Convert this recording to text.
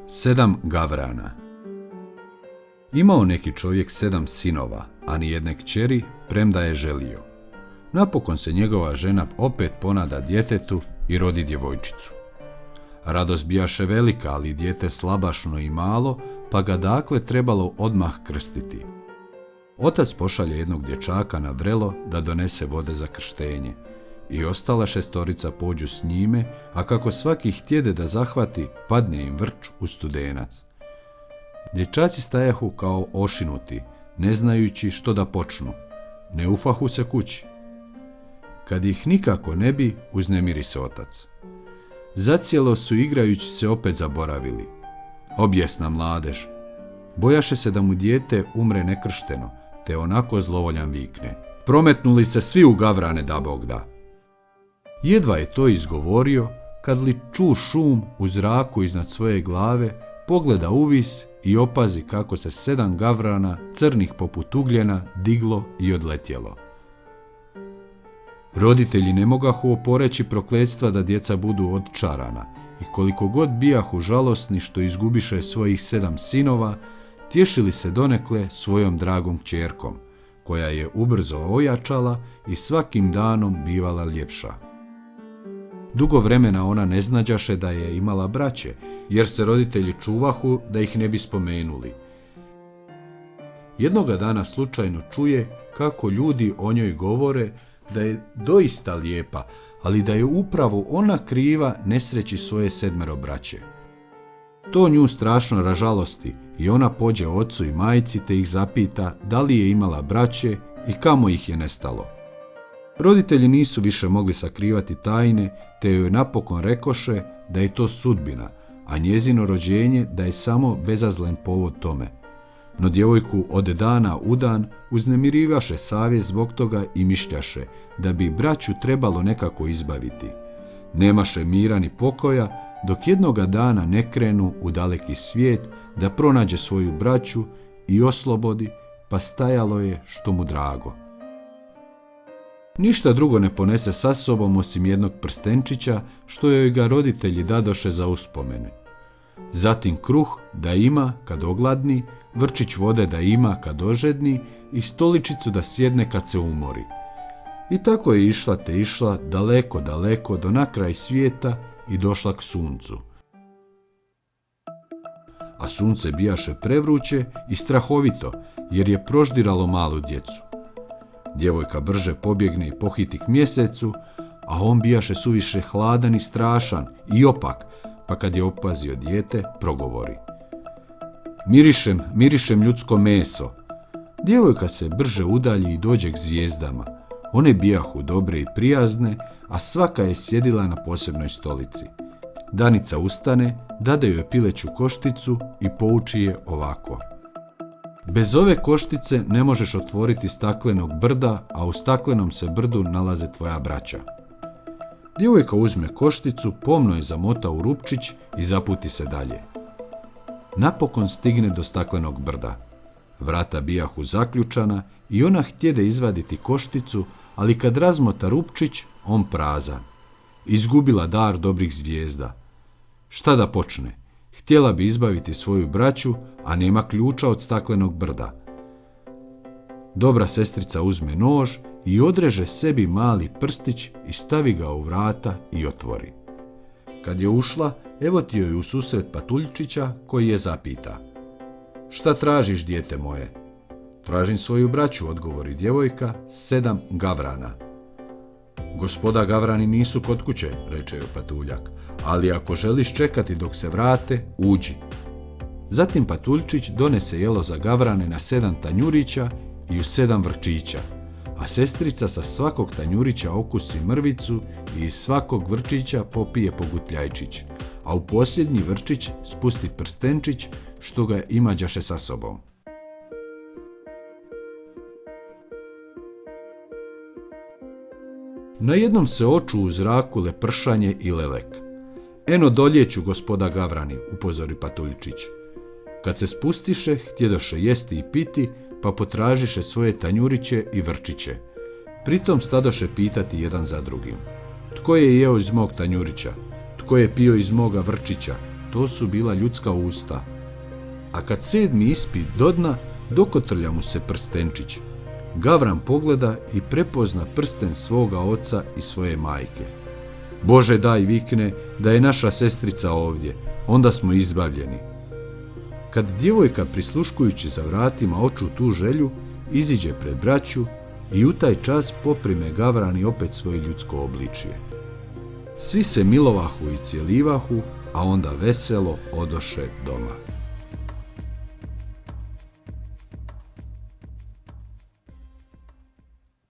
7 gavrana. Imao neki čovjek 7 sinova, a ni jedne kćeri, premda je želio. Napokon se njegova žena opet ponada djetetu i rodi djevojčicu. Radost bijaše velika, ali dijete slabašno i malo, pa ga dakle trebalo odmah krstiti. Otac pošalje jednog dječaka na vrelo da donese vode za krštenje. I ostala 6 pođu s njime, a kako svaki htjede da zahvati, padne im vrč u studenac. Dječaci stajahu kao ošinuti, ne znajući što da počnu. Ne ufahu se kući. Kad ih nikako ne bi, uznemiri se otac. Zacijelo su igrajući se opet zaboravili. Objesna mladež. Bojaše se da mu dijete umre nekršteno, te onako zlovoljan vikne: prometnuli se svi u gavrane, da Bog da. Jedva je to izgovorio, kad li ču šum u zraku iznad svoje glave, pogleda uvis i opazi kako se 7 gavrana, crnih poput ugljena, diglo i odletjelo. Roditelji ne mogahu oporeći prokletstva da djeca budu odčarana i koliko god bijahu žalosni što izgubiše svojih 7 sinova, tješili se donekle svojom dragom kćerkom, koja je ubrzo ojačala i svakim danom bivala ljepša. Dugo vremena ona ne znađaše da je imala braće, jer se roditelji čuvahu da ih ne bi spomenuli. Jednoga dana slučajno čuje kako ljudi o njoj govore da je doista lijepa, ali da je upravo ona kriva nesreći svoje 7 braće. To nju strašno ražalosti i ona pođe ocu i majci te ih zapita da li je imala braće i kamo ih je nestalo. Roditelji nisu više mogli sakrivati tajne, te joj napokon rekoše da je to sudbina, a njezino rođenje da je samo bezazlen povod tome. No djevojku od dana u dan uznemirivaše savjest zbog toga i mišljaše da bi braću trebalo nekako izbaviti. Nemaše mira ni pokoja dok jednoga dana ne krenu u daleki svijet da pronađe svoju braću i oslobodi, pa stajalo je što mu drago. Ništa drugo ne ponese sa sobom osim jednog prstenčića što joj ga roditelji dadoše za uspomene. Zatim kruh da ima kad ogladni, vrčić vode da ima kad ožedni i stoličicu da sjedne kad se umori. I tako je išla te išla daleko, daleko do nakraj svijeta i došla k suncu. A sunce bijaše prevruće i strahovito, jer je proždiralo malu djecu. Djevojka brže pobjegne i pohiti k mjesecu, a on bijaše suviše hladan i strašan i opak, pa kad je opazio dijete, progovori: mirišem ljudsko meso. Djevojka se brže udalji i dođe k zvijezdama. One bijahu dobre i prijazne, a svaka je sjedila na posebnoj stolici. Danica ustane, dade joj pileću košticu i pouči je ovako: bez ove koštice ne možeš otvoriti staklenog brda, a u staklenom se brdu nalaze tvoja braća. Djevojka uzme košticu, pomno je zamota u rupčić i zaputi se dalje. Napokon stigne do staklenog brda. Vrata bijahu zaključana i ona htjede izvaditi košticu, ali kad razmota rupčić, on prazan. Izgubila dar dobrih zvijezda. Šta da počne? Htjela bi izbaviti svoju braću, a nema ključa od staklenog brda. Dobra sestrica uzme nož i odreže sebi mali prstić i stavi ga u vrata i otvori. Kad je ušla, evo ti joj u susret patuljčića koji je zapita: šta tražiš, dijete moje? Tražim svoju braću, odgovori djevojka, 7 gavrana. Gospoda gavrani nisu kod kuće, reče joj patuljak, ali ako želiš čekati dok se vrate, uđi. Zatim patuljčić donese jelo za gavrane na 7 tanjurića i u 7 vrčića, a sestrica sa svakog tanjurića okusi mrvicu i iz svakog vrčića popije pogutljajčić, a u posljednji vrčić spusti prstenčić što ga imađaše sa sobom. Najednom se oču u zraku lepršanje i lelek. Eno doljeću, gospoda gavrani, upozori patuljčić. Kad se spustiše, htjedoše jesti i piti, pa potražiše svoje tanjuriće i vrčiće. Pritom stadoše pitati jedan za drugim: tko je jeo iz mog tanjurića? Tko je pio iz moga vrčića? to su bila ljudska usta. A kad 7. ispit do dna, dokotrlja mu se prstenčić. Gavran pogleda i prepozna prsten svoga oca i svoje majke. Bože daj, vikne, da je naša sestrica ovdje, onda smo izbavljeni. Kad djevojka prisluškujući za vratima oču tu želju, iziđe pred braću i u taj čas poprime Gavrani opet svoje ljudsko obličje. Svi se milovahu i cijelivahu, a onda veselo odoše doma.